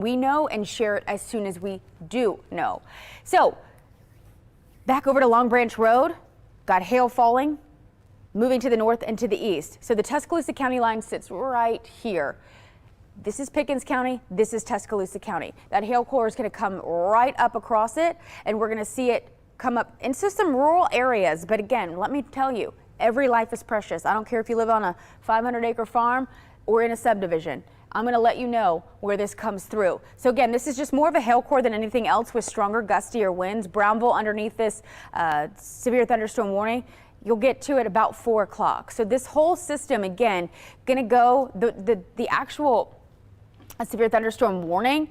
We know and share it as soon as we do know. So back over to Long Branch Road, got hail falling, moving to the north and to the east. So the Tuscaloosa County line sits right here. This is Pickens County, this is Tuscaloosa County. That hail core is going to come right up across it, and we're going to see it come up into some rural areas. But again, let me tell you, every life is precious. I don't care if you live on a 500-acre farm or in a subdivision. I'm going to let you know where this comes through. So again, this is just more of a hail core than anything else with stronger, gustier winds. Brownville underneath this severe thunderstorm warning. You'll get to it about 4 o'clock. So this whole system, again, going to go, the actual severe thunderstorm warning,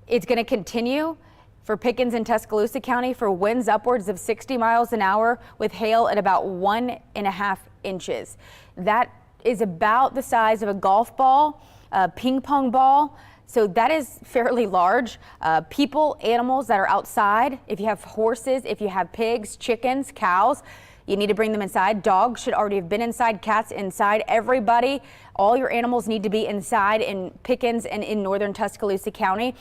it's going to continue for Pickens and Tuscaloosa County for winds upwards of 60 miles an hour with hail at about 1.5 inches. That is about the size of a golf ball, a ping pong ball. So that is fairly large. People, animals that are outside, if you have horses, if you have pigs, chickens, cows, you need to bring them inside. Dogs should already have been inside, cats inside, everybody. All your animals need to be inside in Pickens and in northern Tuscaloosa County.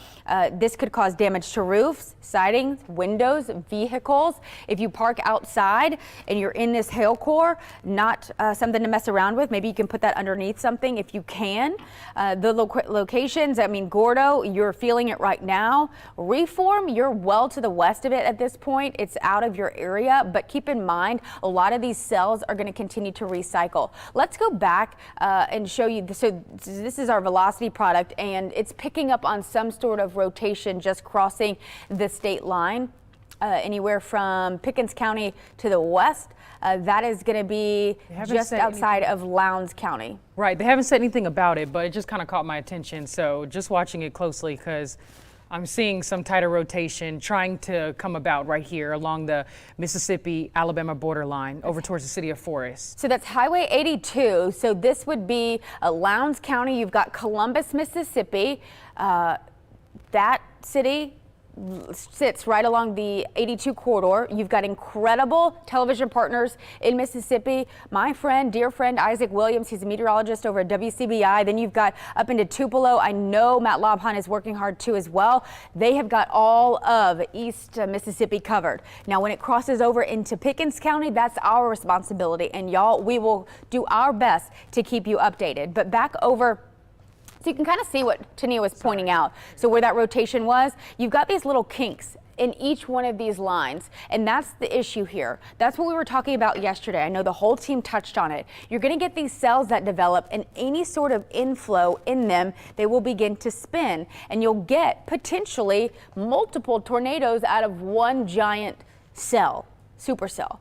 This could cause damage to roofs, sidings, windows, vehicles. If you park outside and you're in this hail core, not something to mess around with. Maybe you can put that underneath something if you can. The locations, I mean, Gordo, you're feeling it right now. Reform, you're well to the west of it at this point. It's out of your area, but keep in mind, a lot of these cells are going to continue to recycle. Let's go back and show you. So this is our velocity product, and it's picking up on some sort of rotation just crossing the state line. Anywhere from Pickens County to the west. That is going to be just outside of Lowndes County. Right. They haven't said anything about it, but it just kind of caught my attention. So just watching it closely, because I'm seeing some tighter rotation trying to come about right here along the Mississippi-Alabama borderline over towards the city of Forest. So that's Highway 82. So this would be Lowndes County. You've got Columbus, Mississippi. That city sits right along the 82 corridor. You've got incredible television partners in Mississippi. My friend, dear friend, Isaac Williams, he's a meteorologist over at WCBI. Then you've got up into Tupelo. I know Matt Lobhan is working hard too as well. They have got all of East Mississippi covered. Now, when it crosses over into Pickens County, that's our responsibility. And y'all, we will do our best to keep you updated. But back over, so you can kind of see what Tania was pointing out. So where that rotation was, you've got these little kinks in each one of these lines. And that's the issue here. That's what we were talking about yesterday. I know the whole team touched on it. You're going to get these cells that develop, and any sort of inflow in them, they will begin to spin. And you'll get potentially multiple tornadoes out of one giant cell, supercell.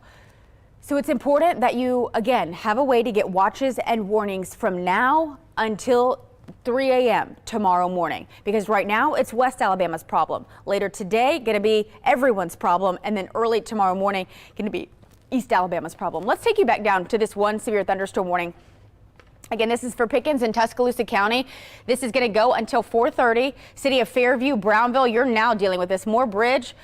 So it's important that you, again, have a way to get watches and warnings from now until 3 a.m. tomorrow morning, because right now it's West Alabama's problem. Later today, going to be everyone's problem, and then early tomorrow morning, going to be East Alabama's problem. Let's take you back down to this one severe thunderstorm warning. Again, this is for Pickens and Tuscaloosa County. This is going to go until 4:30. City of Fairview, Brownville, you're now dealing with this. Moore's Bridge,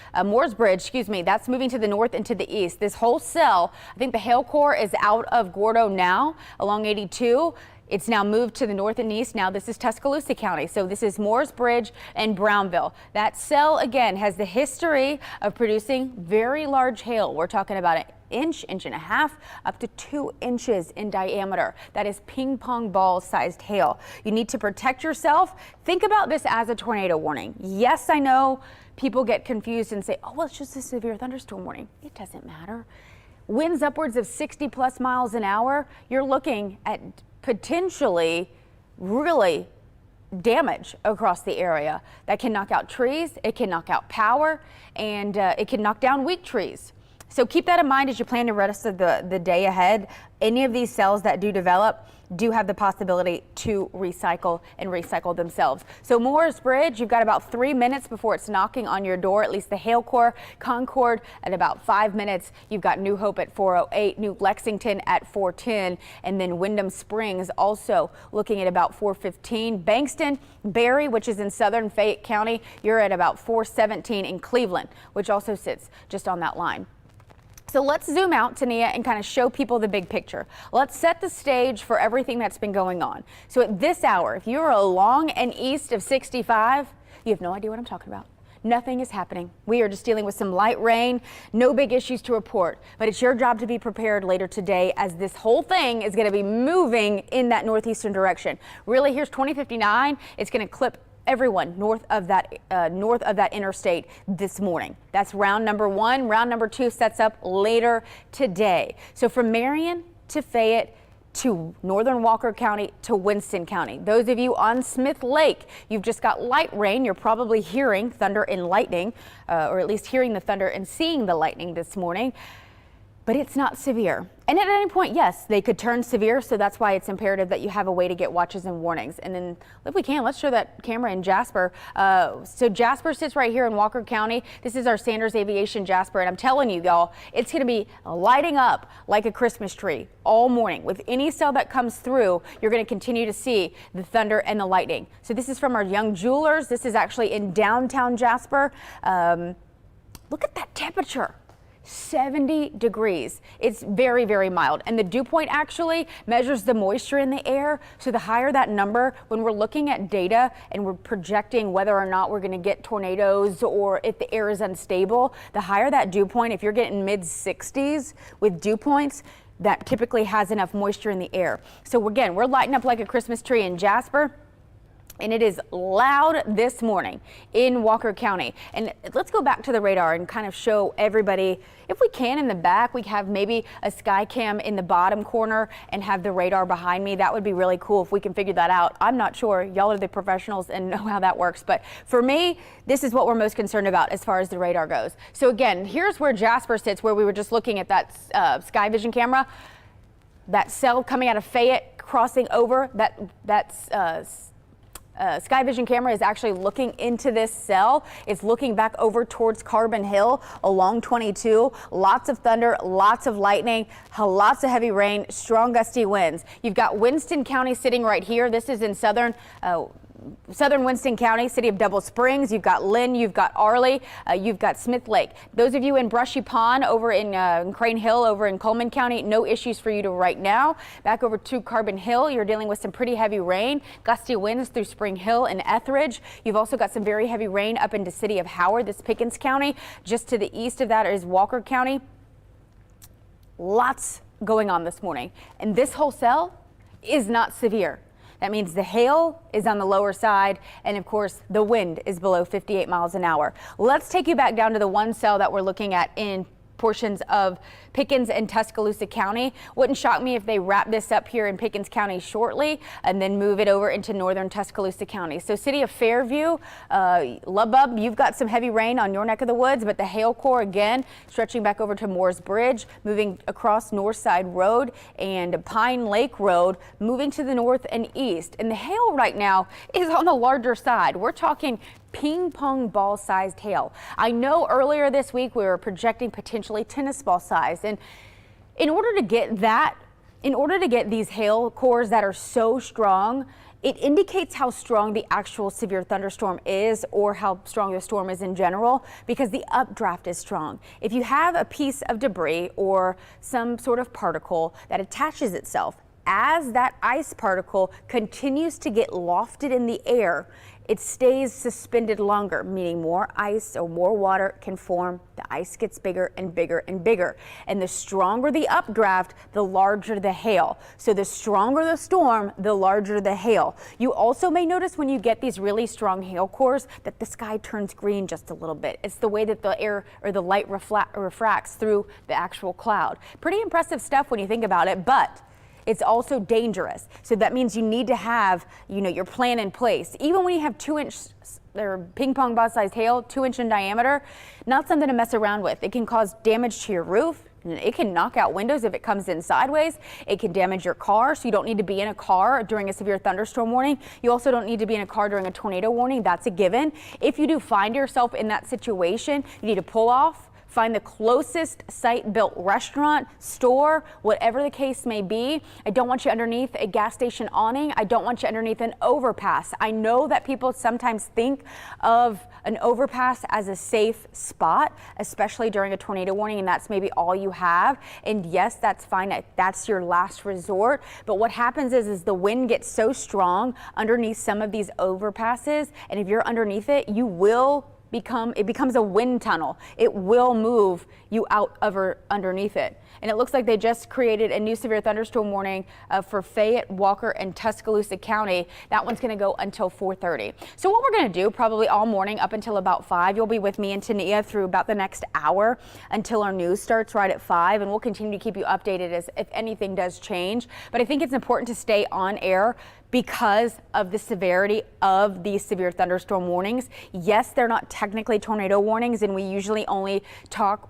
excuse me, that's moving to the north and to the east. This whole cell, I think the hail core is out of Gordo now along 82. It's now moved to the north and east. Now this is Tuscaloosa County. So this is Moore's Bridge and Brownville. That cell, again, has the history of producing very large hail. We're talking about an inch, inch and a half, up to 2 inches in diameter. That is ping pong ball sized hail. You need to protect yourself. Think about this as a tornado warning. Yes, I know people get confused and say, oh, well, it's just a severe thunderstorm warning. It doesn't matter. Winds upwards of 60 plus miles an hour. You're looking at potentially really damage across the area. That can knock out trees, it can knock out power, and it can knock down weak trees. So keep that in mind as you plan the rest of the day ahead. Any of these cells that do develop do have the possibility to recycle and recycle themselves. So Moore's Bridge, you've got about 3 minutes before it's knocking on your door, at least the hail core. Concord at about 5 minutes. You've got New Hope at 4:08, New Lexington at 4:10, and then Windham Springs also looking at about 4:15. Bankston, Berry, which is in southern Fayette County, you're at about 4:17 in Cleveland, which also sits just on that line. So let's zoom out, Tania, and kind of show people the big picture. Let's set the stage for everything that's been going on. So at this hour, if you're along and east of 65, You have no idea what I'm talking about. Nothing is happening. We are just dealing with some light rain, no big issues to report, but it's your job to be prepared later today as this whole thing is going to be moving in that northeastern direction. Really, here's 2059. It's going to clip everyone north of that interstate this morning. That's round number one. Round number two sets up later today. So from Marion to Fayette to northern Walker County to Winston County. Those of you on Smith Lake, you've just got light rain. You're probably hearing thunder and lightning, or at least hearing the thunder and seeing the lightning this morning. But it's not severe. And at any point, yes, they could turn severe. So that's why it's imperative that you have a way to get watches and warnings. And then if we can, let's show that camera in Jasper. So Jasper sits right here in Walker County. This is our Sanders Aviation Jasper. And I'm telling you, y'all, it's going to be lighting up like a Christmas tree all morning. With any cell that comes through, you're going to continue to see the thunder and the lightning. So this is from our Young Jewelers. This is actually in downtown Jasper. Look at that temperature. 70 degrees. It's very, very mild. And the dew point actually measures the moisture in the air. So the higher that number, when we're looking at data and we're projecting whether or not we're going to get tornadoes or if the air is unstable, the higher that dew point, if you're getting mid 60s with dew points, that typically has enough moisture in the air. So again, we're lighting up like a Christmas tree in Jasper. And it is loud this morning in Walker County. And let's go back to the radar and kind of show everybody, if we can, in the back. We have maybe a sky cam in the bottom corner and have the radar behind me. That would be really cool if we can figure that out. I'm not sure. Y'all are the professionals and know how that works. But for me, this is what we're most concerned about as far as the radar goes. So again, here's where Jasper sits, where we were just looking at that sky vision camera. That cell coming out of Fayette crossing over, that's sky vision camera is actually looking into this cell. It's looking back over towards Carbon Hill along 22. Lots of thunder, lots of lightning, lots of heavy rain, strong gusty winds. You've got Winston County sitting right here. This is in southern Winston County, city of Double Springs. You've got Lynn, you've got Arley, you've got Smith Lake. Those of you in Brushy Pond over in Crane Hill over in Coleman County, no issues for you to right now. Back over to Carbon Hill, you're dealing with some pretty heavy rain, gusty winds through Spring Hill and Etheridge. You've also got some very heavy rain up into city of Howard. This Pickens County. Just to the east of that is Walker County. Lots going on this morning. And this whole cell is not severe. That means the hail is on the lower side, and of course the wind is below 58 miles an hour. Let's take you back down to the one cell that we're looking at in portions of Pickens and Tuscaloosa County. Wouldn't shock me if they wrap this up here in Pickens County shortly and then move it over into northern Tuscaloosa County. So city of Fairview, Lubbock, you've got some heavy rain on your neck of the woods, but the hail core again stretching back over to Moores Bridge, moving across Northside Road and Pine Lake Road, moving to the north and east. And the hail right now is on the larger side. We're talking ping pong ball sized hail. I know earlier this week we were projecting potentially tennis ball size, and in order to get these hail cores that are so strong, it indicates how strong the actual severe thunderstorm is or how strong the storm is in general, because the updraft is strong. If you have a piece of debris or some sort of particle that attaches itself, as that ice particle continues to get lofted in the air, it stays suspended longer, meaning more ice or more water can form. The ice gets bigger and bigger and bigger. And the stronger the updraft, the larger the hail. So the stronger the storm, the larger the hail. You also may notice when you get these really strong hail cores that the sky turns green just a little bit. It's the way that the air or the light refracts through the actual cloud. Pretty impressive stuff when you think about it, but it's also dangerous. So that means you need to have, your plan in place. Even when you have 2-inch or ping pong ball sized hail, 2-inch in diameter, not something to mess around with. It can cause damage to your roof. It can knock out windows if it comes in sideways. It can damage your car, so you don't need to be in a car during a severe thunderstorm warning. You also don't need to be in a car during a tornado warning. That's a given. If you do find yourself in that situation, you need to pull off, Find the closest site-built restaurant, store, whatever the case may be. I don't want you underneath a gas station awning. I don't want you underneath an overpass. I know that people sometimes think of an overpass as a safe spot, especially during a tornado warning, and that's maybe all you have. And yes, that's fine. That's your last resort. But what happens is the wind gets so strong underneath some of these overpasses, and if you're underneath it, it becomes a wind tunnel. It will move you out over underneath it. And it looks like they just created a new severe thunderstorm warning for Fayette, Walker, and Tuscaloosa County. That one's going to go until 4:30. So what we're going to do probably all morning up until about 5, you'll be with me and Tania through about the next hour until our news starts right at 5, and we'll continue to keep you updated as if anything does change. But I think it's important to stay on air because of the severity of these severe thunderstorm warnings. Yes, they're not technically tornado warnings, and we usually only talk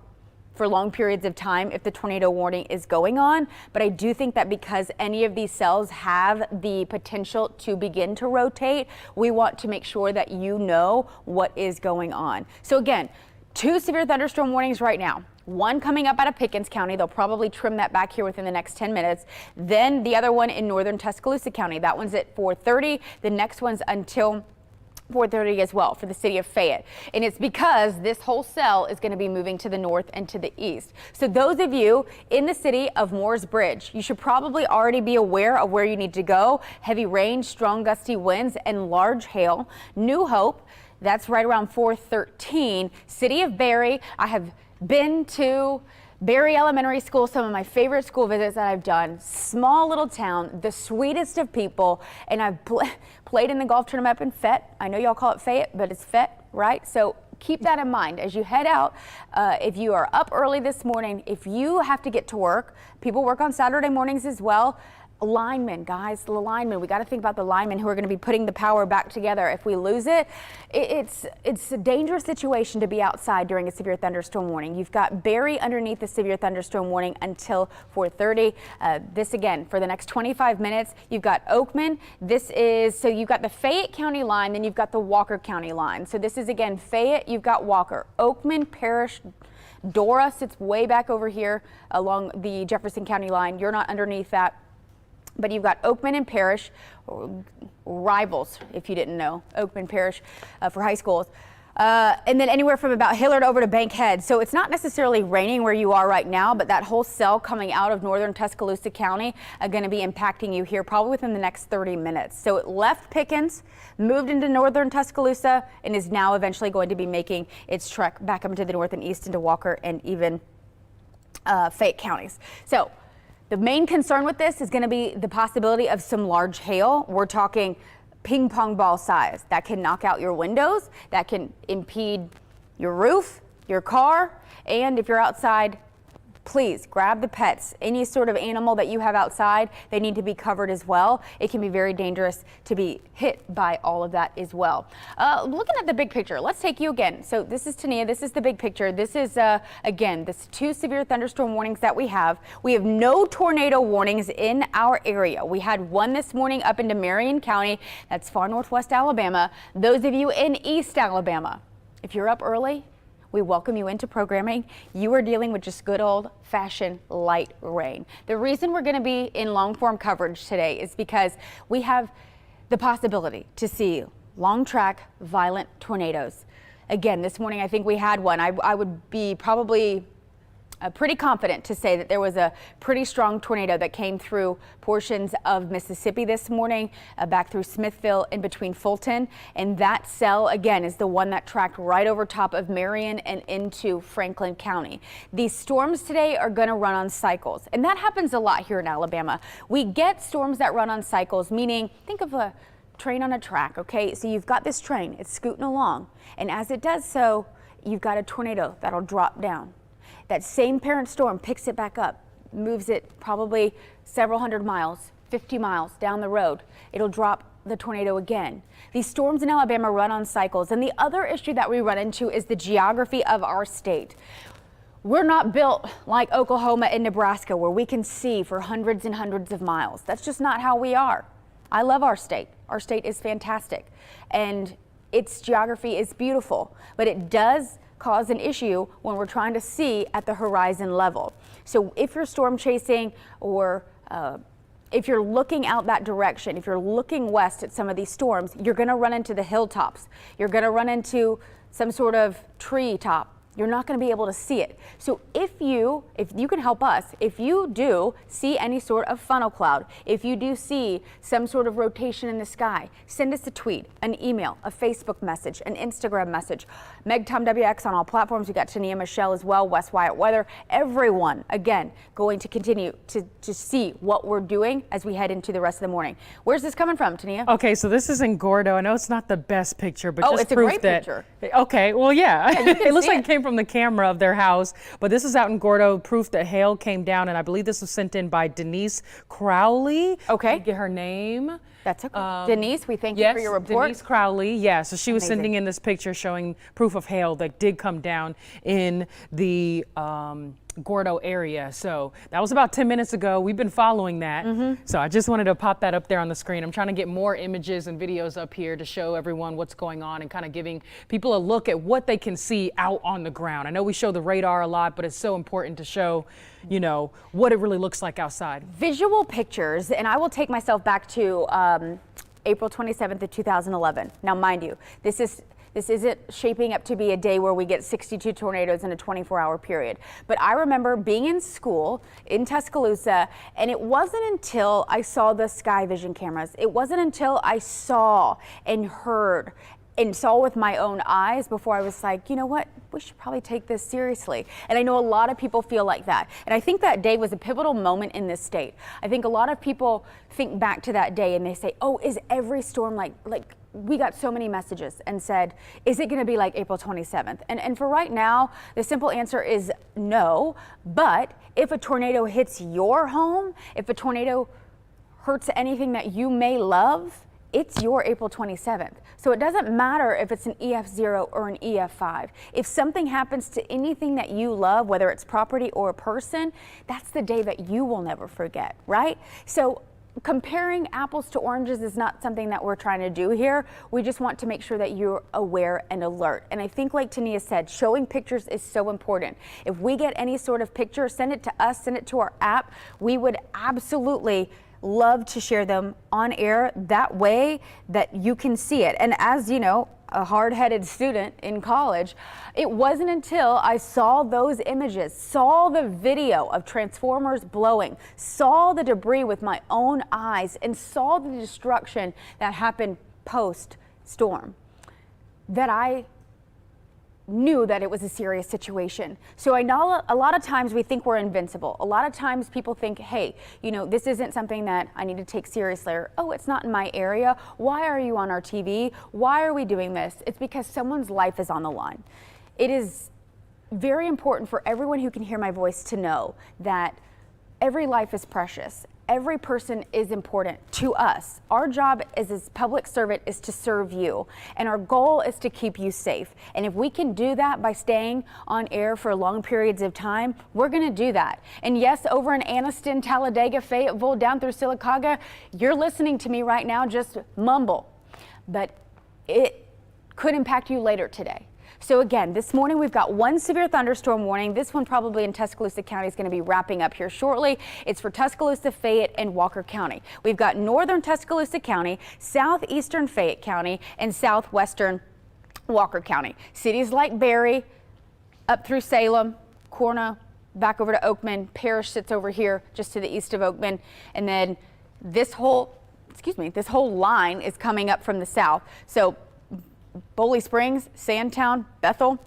for long periods of time if the tornado warning is going on. But I do think that because any of these cells have the potential to begin to rotate, we want to make sure that you know what is going on. So again, 2 severe thunderstorm warnings right now. One coming up out of Pickens County. They'll probably trim that back here within the next 10 minutes. Then the other one in northern Tuscaloosa County. That one's at 4:30. The next one's until 4:30 as well for the city of Fayette. And it's because this whole cell is going to be moving to the north and to the east. So those of you in the city of Moores Bridge, you should probably already be aware of where you need to go. Heavy rain, strong gusty winds, and large hail. New Hope, that's right around 4:13. City of Barry, I have been to Barry Elementary School, some of my favorite school visits that I've done. Small little town, the sweetest of people, and I've played in the golf tournament up in Fayette. I know y'all call it Fayette, but it's Fayette, right? So keep that in mind as you head out. If you are up early this morning, if you have to get to work, people work on Saturday mornings as well. Linemen, guys, the linemen. We got to think about the linemen who are going to be putting the power back together. If we lose it, it's a dangerous situation to be outside during a severe thunderstorm warning. You've got Barry underneath the severe thunderstorm warning until 4:30. This again for the next 25 minutes. You've got Oakman. So you've got the Fayette County line, then you've got the Walker County line. So this is again Fayette. You've got Walker, Oakman, Parrish. Dora sits way back over here along the Jefferson County line. You're not underneath that. But you've got Oakman and Parrish, rivals, if you didn't know, Oakman Parrish for high schools. And then anywhere from about Hillard over to Bankhead. So it's not necessarily raining where you are right now, but that whole cell coming out of northern Tuscaloosa County are going to be impacting you here probably within the next 30 minutes. So it left Pickens, moved into northern Tuscaloosa, and is now eventually going to be making its trek back up into the north and east into Walker and even Fayette counties. So the main concern with this is going to be the possibility of some large hail. We're talking ping pong ball size. That can knock out your windows, that can impede your roof, your car, and if you're outside, please grab the pets. Any sort of animal that you have outside, they need to be covered as well. It can be very dangerous to be hit by all of that as well. Looking at the big picture, let's take you again. So this is Tania, this is the big picture. This is, again, this 2 severe thunderstorm warnings that we have. We have no tornado warnings in our area. We had one this morning up into Marion County. That's far northwest Alabama. Those of you in East Alabama, if you're up early, we welcome you into programming. You are dealing with just good old-fashioned light rain. The reason we're going to be in long-form coverage today is because we have the possibility to see long-track violent tornadoes. Again, this morning I think we had one. I would be probably pretty confident to say that there was a pretty strong tornado that came through portions of Mississippi this morning, back through Smithville in between Fulton. And that cell, again, is the one that tracked right over top of Marion and into Franklin County. These storms today are going to run on cycles, and that happens a lot here in Alabama. We get storms that run on cycles, meaning think of a train on a track, okay? So you've got this train, it's scooting along, and as it does so, you've got a tornado that'll drop down. That same parent storm picks it back up, moves it probably several hundred miles, 50 miles down the road. It'll drop the tornado again. These storms in Alabama run on cycles. And the other issue that we run into is the geography of our state. We're not built like Oklahoma and Nebraska where we can see for hundreds and hundreds of miles. That's just not how we are. I love our state. Our state is fantastic. And its geography is beautiful, but it does cause an issue when we're trying to see at the horizon level. So if you're storm chasing or if you're looking out that direction, if you're looking west at some of these storms, you're going to run into the hilltops. You're going to run into some sort of tree top. You're not going to be able to see it. So if you can help us, if you do see any sort of funnel cloud, if you do see some sort of rotation in the sky, send us a tweet, an email, a Facebook message, an Instagram message. MegTomWX on all platforms. We got Tania Michelle as well, West Wyatt Weather. Everyone, again, going to continue to see what we're doing as we head into the rest of the morning. Where's this coming from, Tania? Okay, so this is in Gordo. I know it's not the best picture, but just it's a proof great that. picture. Okay, well, yeah. It looks see like it. it came from the camera of their house, but this is out in Gordo, proof that hail came down, and I believe this was sent in by Denise Crowley. Okay. Let me get her name. That's okay. Denise, we thank you Yes, for your report. Denise Crowley, yeah. So she was Amazing. sending in this picture showing proof of hail that did come down in the Gordo area. So that was about 10 minutes ago. We've been following that. So I just wanted to pop that up there on the screen. I'm trying to get more images and videos up here to show everyone what's going on and kind of giving people a look at what they can see out on the ground. I know we show the radar a lot, but it's so important to show, you know, what it really looks like outside. Visual pictures, and I will take myself back to April 27th of 2011. Now, mind you, this isn't shaping up to be a day where we get 62 tornadoes in a 24-hour period. But I remember being in school in Tuscaloosa, and it wasn't until I saw the sky vision cameras, it wasn't until I saw and heard and saw with my own eyes before I was like, you know what, we should probably take this seriously. And I know a lot of people feel like that. And I think that day was a pivotal moment in this state. I think a lot of people think back to that day and they say, oh, is every storm like we got so many messages and said, is it going to be like April 27th? And for right now, the simple answer is no. But if a tornado hits your home, if a tornado hurts anything that you may love, it's your April 27th. So it doesn't matter if it's an EF0 or an EF5. If something happens to anything that you love, whether it's property or a person, that's the day that you will never forget, right? So comparing apples to oranges is not something that we're trying to do here. We just want to make sure that you're aware and alert. And I think, like Tania said, showing pictures is so important. If we get any sort of picture, send it to us, send it to our app. We would absolutely love to share them on air that way that you can see it. And as you know, a hard-headed student in college, it wasn't until I saw those images, saw the video of transformers blowing, saw the debris with my own eyes, and saw the destruction that happened post-storm, that I knew that it was a serious situation. So I know a lot of times we think we're invincible. A lot of times people think, hey, you know, this isn't something that I need to take seriously, or, oh, it's not in my area. Why are you on our TV? Why are we doing this? It's because someone's life is on the line. It is very important for everyone who can hear my voice to know that every life is precious. Every person is important to us. Our job as a public servant is to serve you, and our goal is to keep you safe. And if we can do that by staying on air for long periods of time, we're going to do that. And yes, over in Anniston, Talladega, Fayetteville, down through Sylacauga, you're listening to me right now, just mumble. But it could impact you later today. So again, this morning we've got one severe thunderstorm warning. This one probably in Tuscaloosa County is going to be wrapping up here shortly. It's for Tuscaloosa, Fayette, and Walker County. We've got northern Tuscaloosa County, southeastern Fayette County, and southwestern Walker County. Cities like Berry, up through Salem, Corna, back over to Oakman. Parrish sits over here just to the east of Oakman. And then this whole line is coming up from the south. So Boley Springs, Sandtown, Bethel,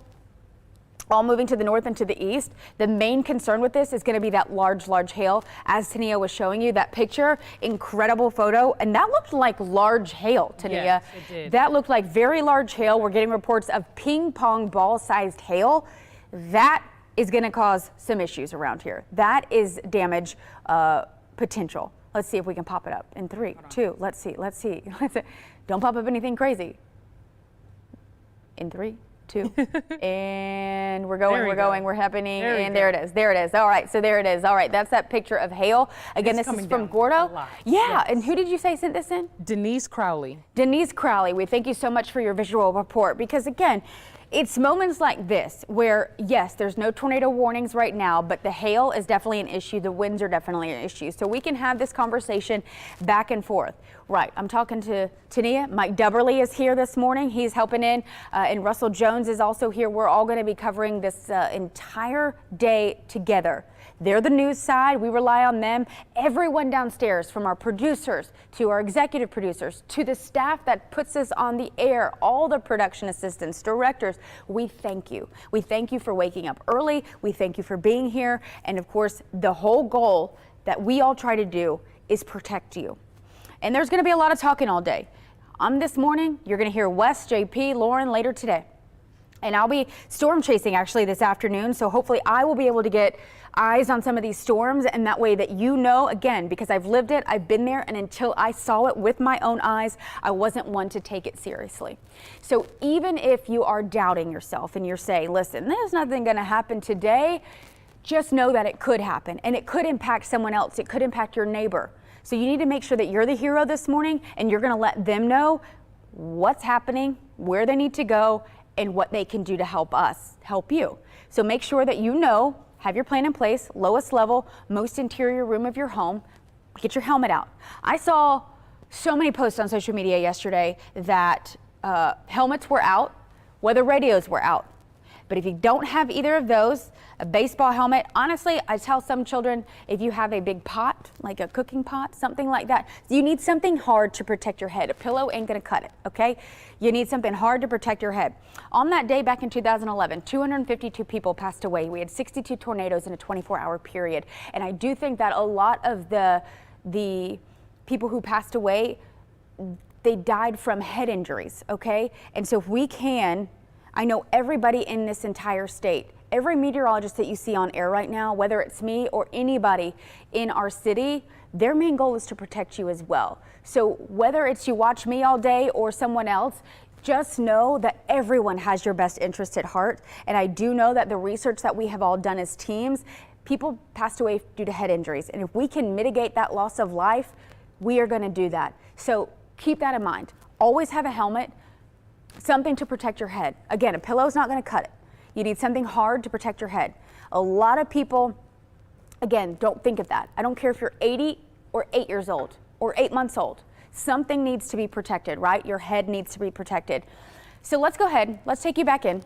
all moving to the north and to the east. The main concern with this is going to be that large hail. As Tania was showing you that picture, incredible photo, and that looked like large hail, Tania. Yes, it did. That looked like very large hail. We're getting reports of ping pong ball sized hail. That is going to cause some issues around here. That is damage potential. Let's see if we can pop it up in 3, 2, let's see. Don't pop up anything crazy. In 3, 2, and we're going, we're happening, and there it is. All right, so there it is. All right, that's that picture of hail. Again, this is from Gordo. Yeah, and who did you say sent this in? Denise Crowley. Denise Crowley, we thank you so much for your visual report, because again, it's moments like this where, yes, there's no tornado warnings right now, but the hail is definitely an issue. The winds are definitely an issue. So we can have this conversation back and forth. Right, I'm talking to Tania. Mike Dubberly is here this morning. He's helping in, and Russell Jones is also here. We're all going to be covering this entire day together. They're the news side. We rely on them. Everyone downstairs, from our producers to our executive producers to the staff that puts us on the air, all the production assistants, directors, we thank you. We thank you for waking up early. We thank you for being here. And of course, the whole goal that we all try to do is protect you. And there's going to be a lot of talking all day. On this morning, you're going to hear Wes, JP, Lauren later today. And I'll be storm chasing actually this afternoon. So hopefully I will be able to get eyes on some of these storms, and that way that you know, again, because I've lived it, I've been there, and until I saw it with my own eyes, I wasn't one to take it seriously. So even if you are doubting yourself and you're saying, listen, there's nothing going to happen today, just know that it could happen, and it could impact someone else. It could impact your neighbor. So you need to make sure that you're the hero this morning, and you're going to let them know what's happening, where they need to go, and what they can do to help us help you. So make sure that you know, have your plan in place, lowest level, most interior room of your home. Get your helmet out. I saw so many posts on social media yesterday that helmets were out, weather radios were out. But if you don't have either of those, a baseball helmet, honestly, I tell some children, if you have a big pot, like a cooking pot, something like that, you need something hard to protect your head. A pillow ain't gonna cut it, okay? You need something hard to protect your head. On that day back in 2011, 252 people passed away. We had 62 tornadoes in a 24-hour period. And I do think that a lot of the people who passed away, they died from head injuries, okay? And so if we can, I know everybody in this entire state, every meteorologist that you see on air right now, whether it's me or anybody in our city, their main goal is to protect you as well. So whether it's you watch me all day or someone else, just know that everyone has your best interest at heart. And I do know that the research that we have all done as teams, people passed away due to head injuries. And if we can mitigate that loss of life, we are going to do that. So keep that in mind. Always have a helmet. Something to protect your head. Again, a pillow is not going to cut it. You need something hard to protect your head. A lot of people, again, don't think of that. I don't care if you're 80 or 8 years old or 8 months old. Something needs to be protected, right? Your head needs to be protected. So let's go ahead. Let's take you back in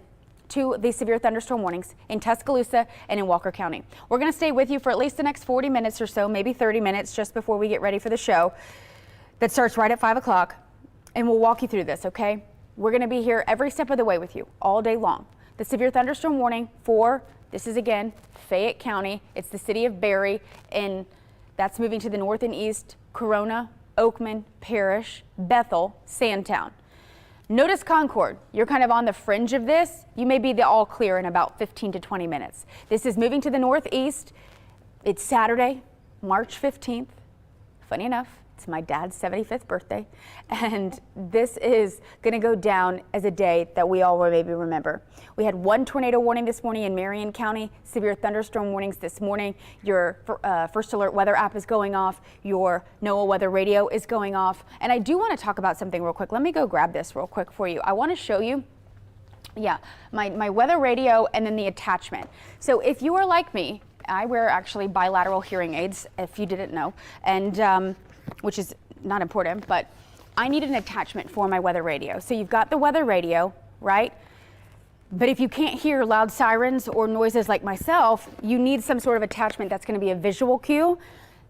to the severe thunderstorm warnings in Tuscaloosa and in Walker County. We're going to stay with you for at least the next 40 minutes or so, maybe 30 minutes just before we get ready for the show that starts right at 5 o'clock. And we'll walk you through this, okay? We're going to be here every step of the way with you all day long. The severe thunderstorm warning for, this is again, Fayette County. It's the city of Berry, and that's moving to the north and east, Corona, Oakman, Parrish, Bethel, Sandtown. Notice Concord. You're kind of on the fringe of this. You may be the all clear in about 15 to 20 minutes. This is moving to the northeast. It's Saturday, March 15th. Funny enough, it's my dad's 75th birthday, and this is going to go down as a day that we all will maybe remember. We had one tornado warning this morning in Marion County, severe thunderstorm warnings this morning. Your First Alert weather app is going off. Your NOAA weather radio is going off. And I do want to talk about something real quick. Let me go grab this real quick for you. I want to show you, my weather radio and then the attachment. So if you are like me, I wear actually bilateral hearing aids, if you didn't know, and which is not important, but I need an attachment for my weather radio. So you've got the weather radio, right? But if you can't hear loud sirens or noises like myself, you need some sort of attachment that's going to be a visual cue.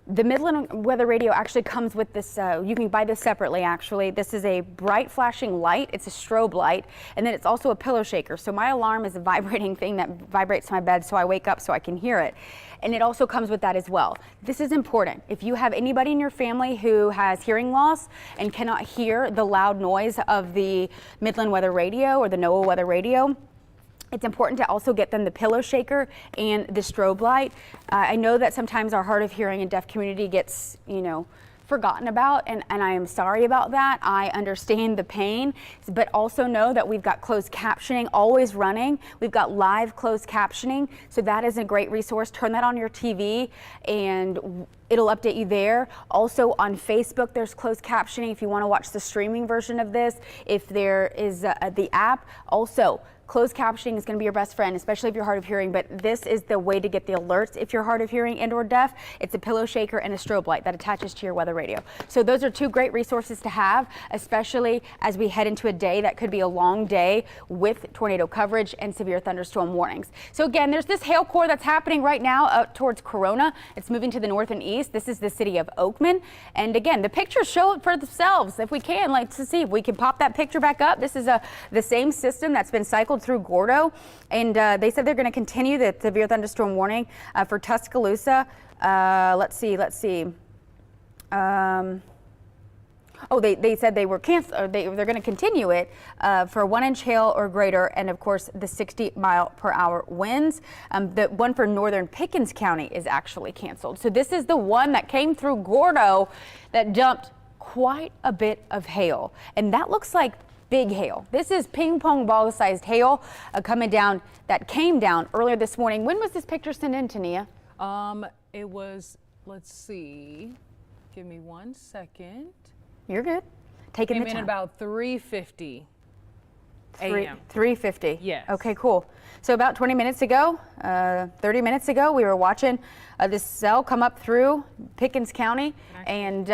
The Midland Weather Radio actually comes with this, you can buy this separately actually. This is a bright flashing light, it's a strobe light, and then it's also a pillow shaker. So my alarm is a vibrating thing that vibrates my bed so I wake up so I can hear it. And it also comes with that as well. This is important. If you have anybody in your family who has hearing loss and cannot hear the loud noise of the Midland Weather Radio or the NOAA Weather Radio, it's important to also get them the pillow shaker and the strobe light. I know that sometimes our hard of hearing and deaf community gets, forgotten about, and I am sorry about that. I understand the pain, but also know that we've got closed captioning always running. We've got live closed captioning, so that is a great resource. Turn that on your TV and it'll update you there. Also on Facebook, there's closed captioning if you want to watch the streaming version of this. If there is the app, also closed captioning is going to be your best friend, especially if you're hard of hearing, but this is the way to get the alerts if you're hard of hearing and or deaf. It's a pillow shaker and a strobe light that attaches to your weather radio. So those are two great resources to have, especially as we head into a day that could be a long day with tornado coverage and severe thunderstorm warnings. So again, there's this hail core that's happening right now out towards Corona. It's moving to the north and east. This is the city of Oakman. And again, the pictures show it for themselves. If we can, let's see if we can pop that picture back up. This is the same system that's been cycled through Gordo, and they said they're going to continue the severe thunderstorm warning for Tuscaloosa. Let's see. They said they were canceled. They're going to continue it for 1 inch hail or greater, and of course the 60-mile-per-hour winds. The one for northern Pickens County is actually canceled. So this is the one that came through Gordo that dumped quite a bit of hail, and that looks like big hail. This is ping pong ball sized hail coming down that came down earlier this morning. When was this picture sent in, Tania? It was, let's see, give me 1 second. You're good. Taking the time. Came in about 3:50 a.m. 3:50. Yes. Okay, cool. So about 20 minutes ago, 30 minutes ago, we were watching this cell come up through Pickens County and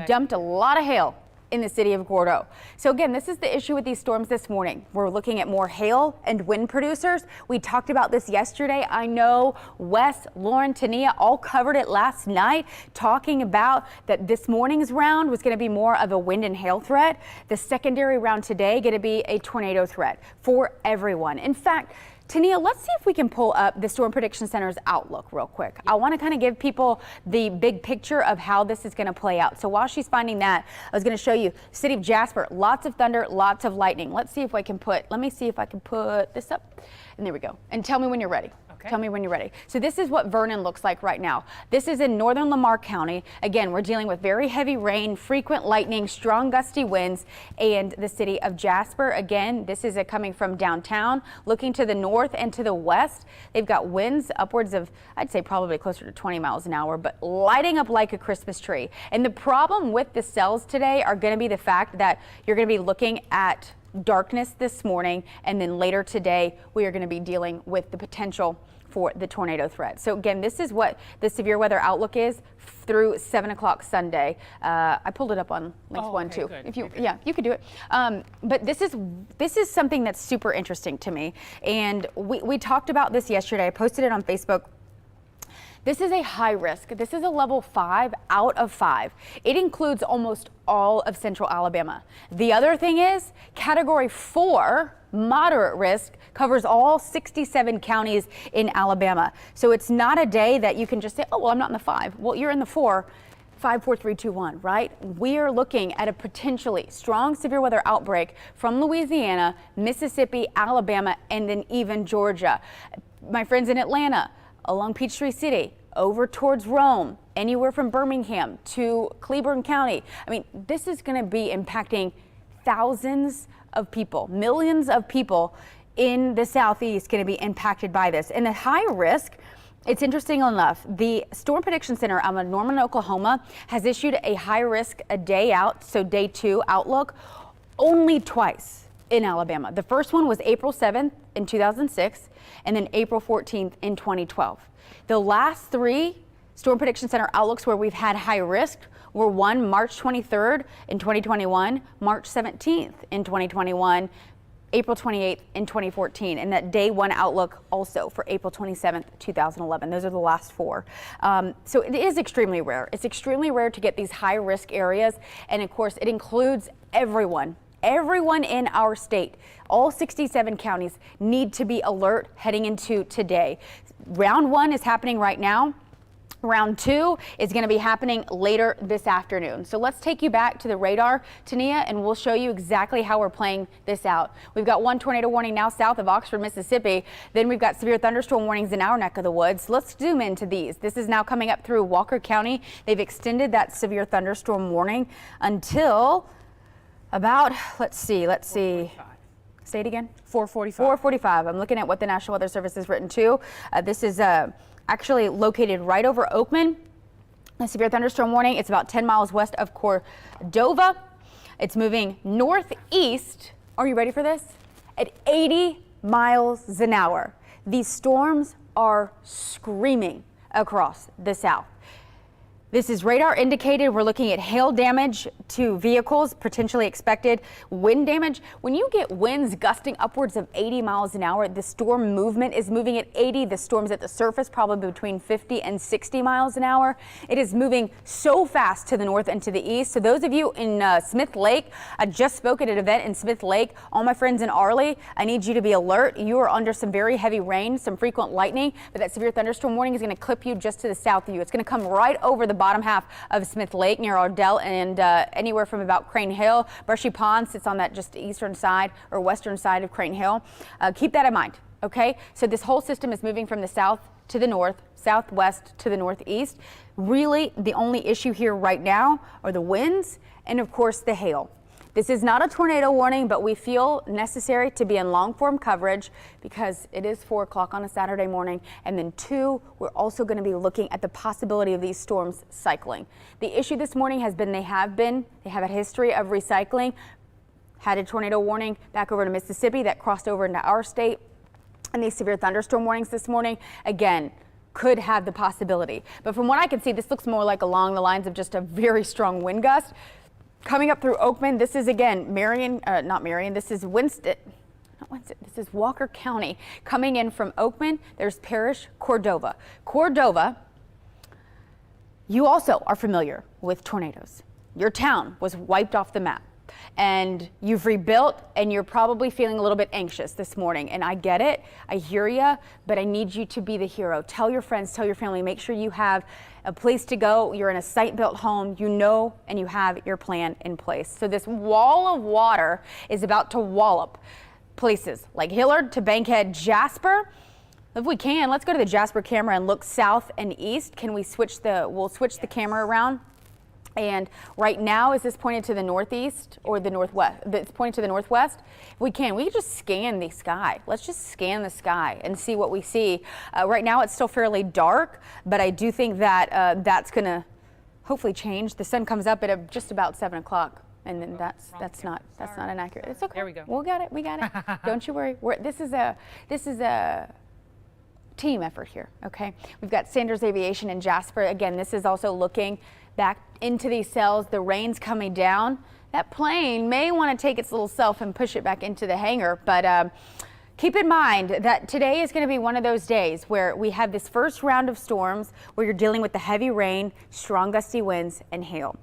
dumped a lot of hail in the city of Gordo. So again, this is the issue with these storms this morning. We're looking at more hail and wind producers. We talked about this yesterday. I know Wes, Lauren, Tania all covered it last night, talking about that this morning's round was going to be more of a wind and hail threat. The secondary round today going to be a tornado threat for everyone. In fact, Tania, let's see if we can pull up the Storm Prediction Center's outlook real quick. I want to kind of give people the big picture of how this is going to play out. So while she's finding that, I was going to show you city of Jasper, lots of thunder, lots of lightning. Let's see if I can let me see if I can put this up. And there we go. And tell me when you're ready. Okay. Tell me when you're ready. So this is what Vernon looks like right now. This is in northern Lamar County. Again, we're dealing with very heavy rain, frequent lightning, strong gusty winds, and the city of Jasper. Again, this is coming from downtown, looking to the north and to the west. They've got winds upwards of, I'd say probably closer to 20 miles an hour, but lighting up like a Christmas tree. And the problem with the cells today are going to be the fact that you're going to be looking at darkness this morning, and then later today we are going to be dealing with the potential for the tornado threat. So again, this is what the severe weather outlook is through 7 o'clock Sunday. I pulled it up on links 1, 2. Good. If you, yeah, you could do it. But this is something that's super interesting to me, and we talked about this yesterday. I posted it on Facebook. This is a high risk. This is a level 5 out of 5. It includes almost all of central Alabama. The other thing is category 4, moderate risk, covers all 67 counties in Alabama. So it's not a day that you can just say, oh, well, I'm not in the 5. Well, you're in the 4. 5, 4, 3, 2, 1, right? We are looking at a potentially strong severe weather outbreak from Louisiana, Mississippi, Alabama, and then even Georgia. My friends in Atlanta, along Peachtree City, over towards Rome, anywhere from Birmingham to Cleburne County. I mean, this is going to be impacting thousands of people, millions of people in the southeast going to be impacted by this. And the high risk, it's interesting enough, the Storm Prediction Center out of Norman, Oklahoma has issued a high risk a day out, so day 2 outlook, only twice in Alabama. The first one was April 7th in 2006 and then April 14th in 2012. The last 3 Storm Prediction Center outlooks where we've had high risk were one March 23rd in 2021, March 17th in 2021, April 28th in 2014, and that day 1 outlook also for April 27th, 2011. Those are the last 4. So it is extremely rare. It's extremely rare to get these high risk areas. And of course, it includes everyone in our state. All 67 counties need to be alert heading into today. Round 1 is happening right now. Round 2 is going to be happening later this afternoon. So let's take you back to the radar, Tania, and we'll show you exactly how we're playing this out. We've got one tornado warning now south of Oxford, Mississippi. Then we've got severe thunderstorm warnings in our neck of the woods. Let's zoom into these. This is now coming up through Walker County. They've extended that severe thunderstorm warning until about, let's see. Say it again. 4:45. 4:45. I'm looking at what the National Weather Service has written too. This is actually located right over Oakman. A severe thunderstorm warning. It's about 10 miles west of Cordova. It's moving northeast. Are you ready for this? At 80 miles an hour. These storms are screaming across the south. This is radar indicated. We're looking at hail damage to vehicles, potentially expected wind damage. When you get winds gusting upwards of 80 miles an hour, the storm movement is moving at 80. The storm's at the surface probably between 50 and 60 miles an hour. It is moving so fast to the north and to the east. So those of you in Smith Lake, I just spoke at an event in Smith Lake. All my friends in Arley, I need you to be alert. You are under some very heavy rain, some frequent lightning, but that severe thunderstorm warning is going to clip you just to the south of you. It's going to come right over the bottom half of Smith Lake near Ardell and anywhere from about Crane Hill. Brushy Pond sits on that just eastern side or western side of Crane Hill. Keep that in mind. Okay, so this whole system is moving from the south to the north, southwest to the northeast. Really, the only issue here right now are the winds and, of course, the hail. This is not a tornado warning, but we feel necessary to be in long form coverage because it is 4 o'clock on a Saturday morning. And then 2, we're also going to be looking at the possibility of these storms cycling. The issue this morning has been they have a history of recycling. Had a tornado warning back over to Mississippi that crossed over into our state. And these severe thunderstorm warnings this morning, again, could have the possibility. But from what I can see, this looks more like along the lines of just a very strong wind gust. Coming up through Oakman, this is again this is Winston. This is Walker County. Coming in from Oakman, there's Parish, Cordova. Cordova, you also are familiar with tornadoes. Your town was wiped off the map. And you've rebuilt and you're probably feeling a little bit anxious this morning. And I get it. I hear you, but I need you to be the hero. Tell your friends, tell your family, make sure you have a place to go. You're in a site-built home, you know, and you have your plan in place. So this wall of water is about to wallop places like Hillard to Bankhead, Jasper. If we can, let's go to the Jasper camera and look south and east. Can we we'll switch the camera around. And right now, is this pointed to the northeast or the northwest? It's pointed to the northwest. If we can just scan the sky. Let's just scan the sky and see what we see. Right now, it's still fairly dark, but I do think that that's going to hopefully change. The sun comes up at just about 7 o'clock. And then that's not inaccurate. It's okay. There we go. We got it. Don't you worry. This is a team effort here. Okay. We've got Sanders Aviation in Jasper. Again, this is also looking back into these cells. The rain's coming down. That plane may want to take its little self and push it back into the hangar, but keep in mind that today is going to be one of those days where we have this first round of storms where you're dealing with the heavy rain, strong gusty winds, and hail.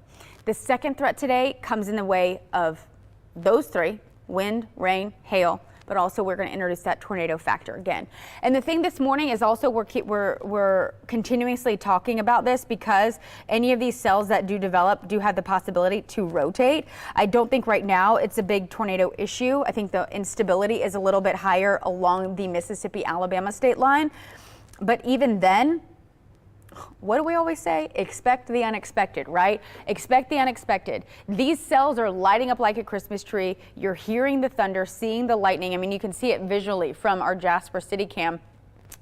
The second threat today comes in the way of those 3: wind, rain, hail. But also we're going to introduce that tornado factor again. And the thing this morning is also we're continuously talking about this because any of these cells that do develop do have the possibility to rotate. I don't think right now it's a big tornado issue. I think the instability is a little bit higher along the Mississippi-Alabama state line. But even then, what do we always say? Expect the unexpected, right? Expect the unexpected. These cells are lighting up like a Christmas tree. You're hearing the thunder, seeing the lightning. I mean, you can see it visually from our Jasper City Cam.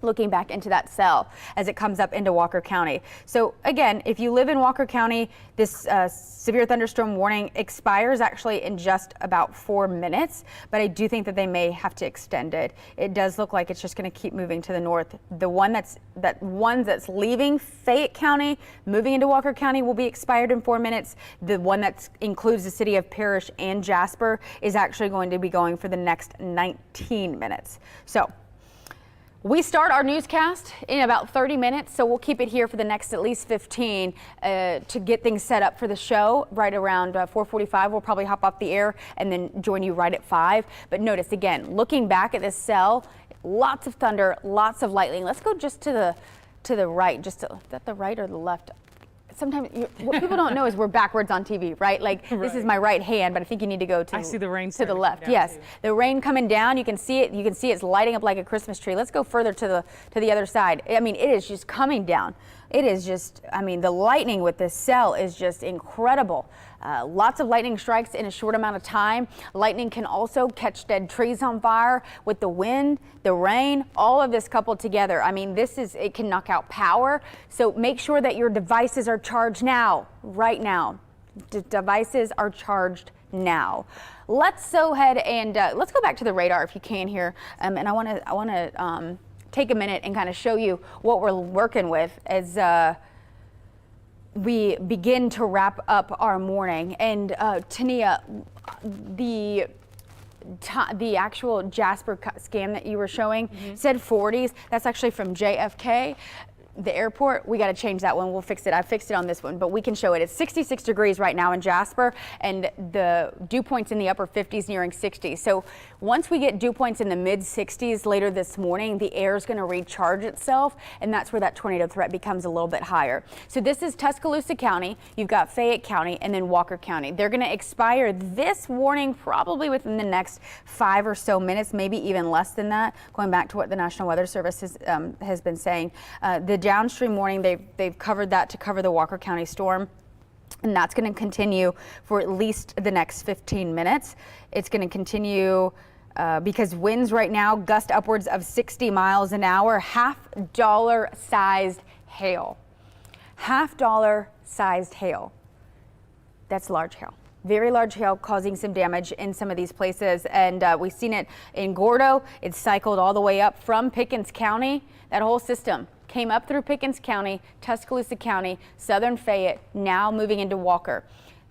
Looking back into that cell as it comes up into Walker County. So again, if you live in Walker County, this severe thunderstorm warning expires actually in just about 4 minutes, but I do think that they may have to extend it. It does look like it's just going to keep moving to the north. The one that's leaving Fayette County, moving into Walker County will be expired in 4 minutes. The one that includes the city of Parish and Jasper is actually going to be going for the next 19 minutes. So we start our newscast in about 30 minutes, so we'll keep it here for the next at least 15 to get things set up for the show. Right around 4:45, we'll probably hop off the air and then join you right at 5. But notice, again, looking back at this cell, lots of thunder, lots of lightning. Let's go just to to the right, is that the right or the left? Sometimes what people don't know is we're backwards on TV, right? Like this is my right hand, but I think you need to go to I see the rain to the left. Yes, too. the rain coming down. You can see it. You can see it's lighting up like a Christmas tree. Let's go further to the other side. I mean, it is just coming down. It is just, I mean, the lightning with this cell is just incredible. Lots of lightning strikes in a short amount of time. Lightning can also catch dead trees on fire with the wind, the rain, all of this coupled together. I mean, it can knock out power. So make sure that your devices are charged now, right now. Devices are charged now. Let's go ahead and let's go back to the radar if you can here. And I want to take a minute and kind of show you what we're working with as we begin to wrap up our morning. And Tania, the actual Jasper scan that you were showing said 40s. That's actually from JFK. The airport, we got to change that one. We'll fix it. I fixed it on this one, but we can show it. It's 66 degrees right now in Jasper, and the dew points in the upper 50s nearing 60. So once we get dew points in the mid 60s later this morning, the air is going to recharge itself, and that's where that tornado threat becomes a little bit higher. So this is Tuscaloosa County. You've got Fayette County and then Walker County. They're going to expire this warning probably within the next 5 or so minutes, maybe even less than that. Going back to what the National Weather Service has been saying, the downstream warning, they've covered that to cover the Walker County storm. And that's going to continue for at least the next 15 minutes. It's going to continue because winds right now gust upwards of 60 miles an hour, $half sized hail. $half sized hail. That's large hail. Very large hail causing some damage in some of these places. And we've seen it in Gordo. It's cycled all the way up from Pickens County. That whole system came up through Pickens County, Tuscaloosa County, southern Fayette, now moving into Walker.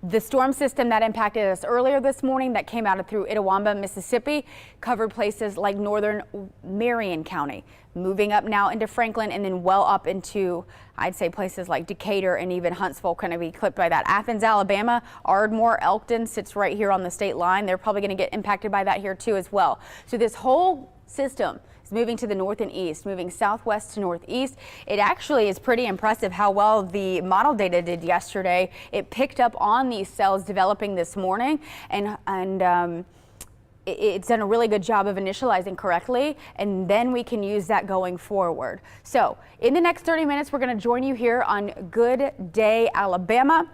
The storm system that impacted us earlier this morning that came out of through Itawamba, Mississippi, covered places like northern Marion County, moving up now into Franklin and then well up into, I'd say, places like Decatur and even Huntsville going to be clipped by that. Athens, Alabama, Ardmore, Elkton sits right here on the state line. They're probably going to get impacted by that here too as well. So this whole system is moving to the north and east, moving southwest to northeast. It actually is pretty impressive how well the model data did yesterday. It picked up on these cells developing this morning, and it's done a really good job of initializing correctly, and then we can use that going forward. So in the next 30 minutes, we're going to join you here on Good Day Alabama.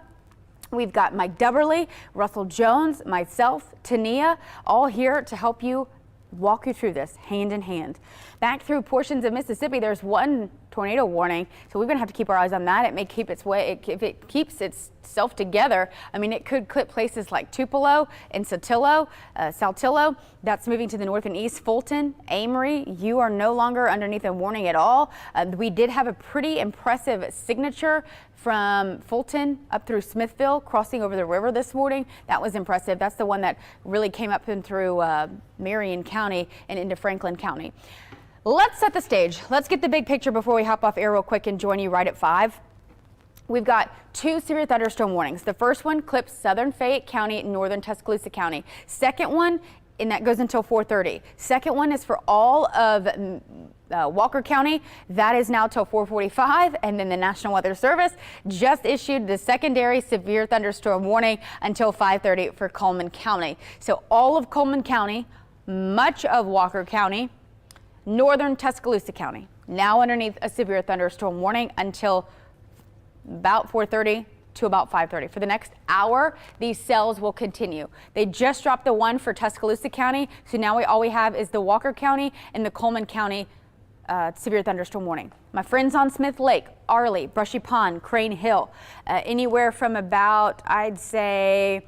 We've got Mike Dubberly, Russell Jones, myself, Tania, all here to help you walk you through this hand in hand. Back through portions of Mississippi, there's one tornado warning, so we're going to have to keep our eyes on that. It may keep its way, if it keeps itself together, I mean, it could clip places like Tupelo and Saltillo. That's moving to the north and east. Fulton, Amory, you are no longer underneath a warning at all. We did have a pretty impressive signature from Fulton up through Smithville, crossing over the river this morning. That was impressive. That's the one that really came up and through Marion County and into Franklin County. Let's set the stage. Let's get the big picture before we hop off air real quick and join you right at 5. We've got 2 severe thunderstorm warnings. The first one clips southern Fayette County, northern Tuscaloosa County. Second one, and that goes until 4:30. Second one is for all of Walker County. That is now till 4:45, and then the National Weather Service just issued the secondary severe thunderstorm warning until 5:30 for Coleman County. So all of Coleman County, much of Walker County, northern Tuscaloosa County, now underneath a severe thunderstorm warning until about 4:30 to about 5:30. For the next hour, these cells will continue. They just dropped the one for Tuscaloosa County, so now all we have is the Walker County and the Coleman County severe thunderstorm warning. My friends on Smith Lake, Arley, Brushy Pond, Crane Hill, anywhere from about, I'd say,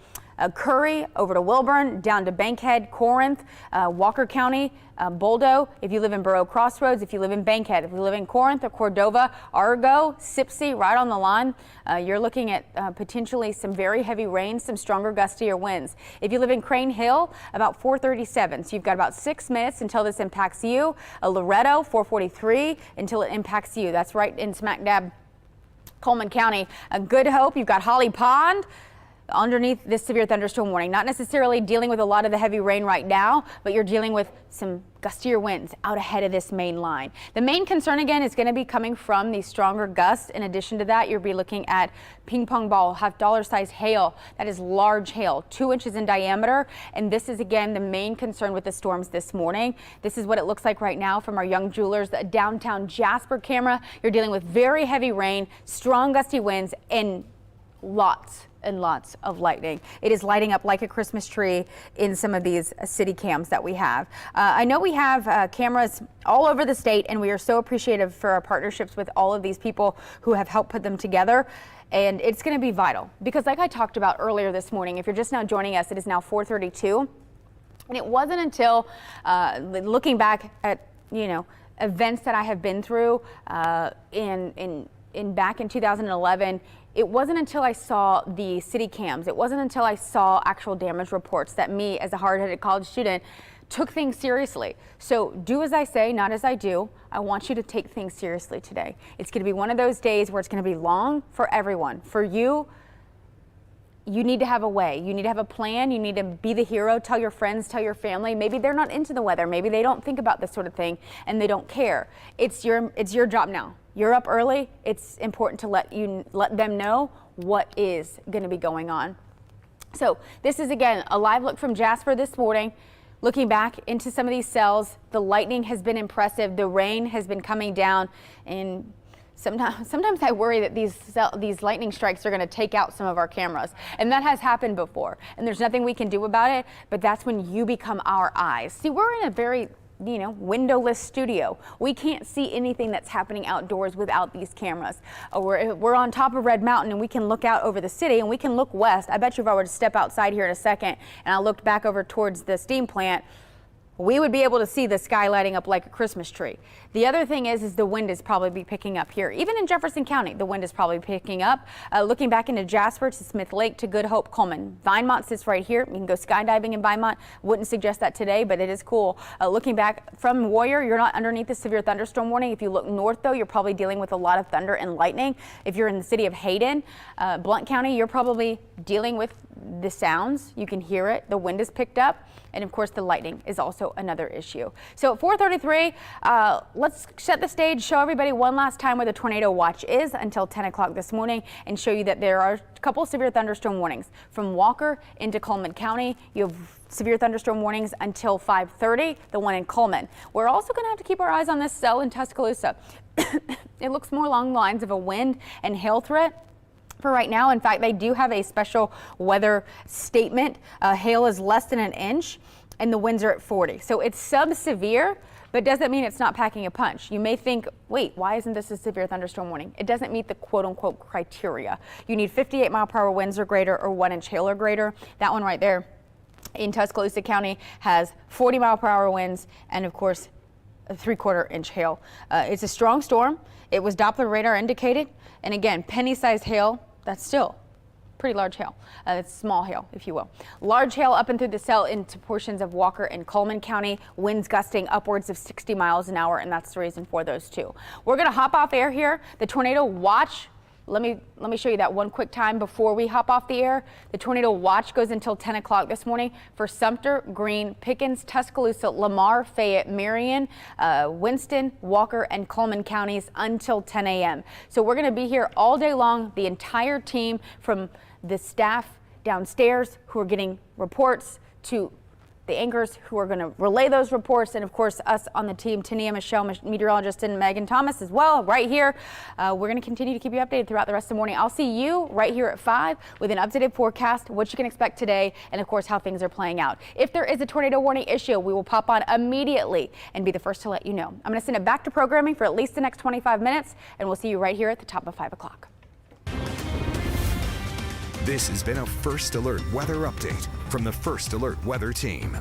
Curry over to Wilburn, down to Bankhead, Corinth, Walker County, Boldo, if you live in Borough Crossroads, if you live in Bankhead, if you live in Corinth or Cordova, Argo, Sipsey, right on the line, you're looking at potentially some very heavy rain, some stronger gustier winds. If you live in Crane Hill, about 4:37, so you've got about 6 minutes until this impacts you. Loretto, 4:43 until it impacts you. That's right in smack dab Coleman County. Good Hope, you've got Holly Pond. underneath this severe thunderstorm warning. Not necessarily dealing with a lot of the heavy rain right now, but you're dealing with some gustier winds out ahead of this main line. The main concern again is going to be coming from these stronger gusts. In addition to that, you'll be looking at ping pong ball, half dollar size hail. That is large hail, 2 inches in diameter. And this is again the main concern with the storms this morning. This is what it looks like right now from our Young Jewelers downtown Jasper camera. You're dealing with very heavy rain, strong gusty winds, and lots and lots of lightning. It is lighting up like a Christmas tree in some of these city cams that we have. I know we have cameras all over the state, and we are so appreciative for our partnerships with all of these people who have helped put them together. And it's going to be vital because, like I talked about earlier this morning, if you're just now joining us, it is now 4:32, and it wasn't until looking back at events that I have been through back in 2011. It wasn't until I saw the city cams, it wasn't until I saw actual damage reports that me, as a hard-headed college student, took things seriously. So do as I say, not as I do. I want you to take things seriously today. It's going to be one of those days where it's going to be long for everyone. For you, you need to have a way. You need to have a plan. You need to be the hero. Tell your friends, tell your family. Maybe they're not into the weather. Maybe they don't think about this sort of thing and they don't care. It's your job now. You're up early. It's important to let them know what is going to be going on. So this is again a live look from Jasper this morning. Looking back into some of these cells, the lightning has been impressive. The rain has been coming down, and sometimes I worry that these lightning strikes are going to take out some of our cameras, and that has happened before. And there's nothing we can do about it. But that's when you become our eyes. See, we're in a very windowless studio. We can't see anything that's happening outdoors without these cameras. We're on top of Red Mountain and we can look out over the city and we can look west. I bet you if I were to step outside here in a second and I looked back over towards the steam plant, we would be able to see the sky lighting up like a Christmas tree. The other thing is the wind is probably be picking up here. Even in Jefferson County, the wind is probably picking up. Looking back into Jasper to Smith Lake to Good Hope, Coleman. Vinemont sits right here. You can go skydiving in Vinemont. Wouldn't suggest that today, but it is cool. Looking back from Warrior, you're not underneath the severe thunderstorm warning. If you look north, though, you're probably dealing with a lot of thunder and lightning. If you're in the city of Hayden, Blount County, you're probably dealing with the sounds. You can hear it. The wind is picked up. And of course, the lightning is also another issue. So at 4:33, let's set the stage, show everybody one last time where the tornado watch is until 10 o'clock this morning, and show you that there are a couple severe thunderstorm warnings from Walker into Coleman County. You have severe thunderstorm warnings until 5:30, the one in Coleman. We're also going to have to keep our eyes on this cell in Tuscaloosa. It looks more along the lines of a wind and hail threat. For right now, in fact, they do have a special weather statement. Hail is less than an inch and the winds are at 40. So it's sub-severe, but doesn't mean it's not packing a punch. You may think, wait, why isn't this a severe thunderstorm warning? It doesn't meet the quote-unquote criteria. You need 58-mile-per-hour winds or greater or 1-inch hail or greater. That one right there in Tuscaloosa County has 40-mile-per-hour winds and, of course, a 3/4 inch hail. It's a strong storm. It was Doppler radar indicated. And again, penny-sized hail, that's still pretty large hail. It's small hail, if you will. Large hail up and through the cell into portions of Walker and Coleman County. Winds gusting upwards of 60 miles an hour, and that's the reason for those two. We're going to hop off air here. The tornado watch. Let me show you that one quick time before we hop off the air. The tornado watch goes until 10 o'clock this morning for Sumter, Greene, Pickens, Tuscaloosa, Lamar, Fayette, Marion, Winston, Walker, and Coleman counties until 10 a.m. So we're going to be here all day long, the entire team from the staff downstairs who are getting reports to the anchors who are going to relay those reports, and of course us on the team, Tania, Michelle, meteorologist, and Megan Thomas as well, right here. We're going to continue to keep you updated throughout the rest of the morning. I'll see you right here at 5 with an updated forecast, what you can expect today, and of course how things are playing out. If there is a tornado warning issue, we will pop on immediately and be the first to let you know. I'm going to send it back to programming for at least the next 25 minutes, and we'll see you right here at the top of 5 o'clock. This has been a First Alert weather update from the First Alert Weather Team.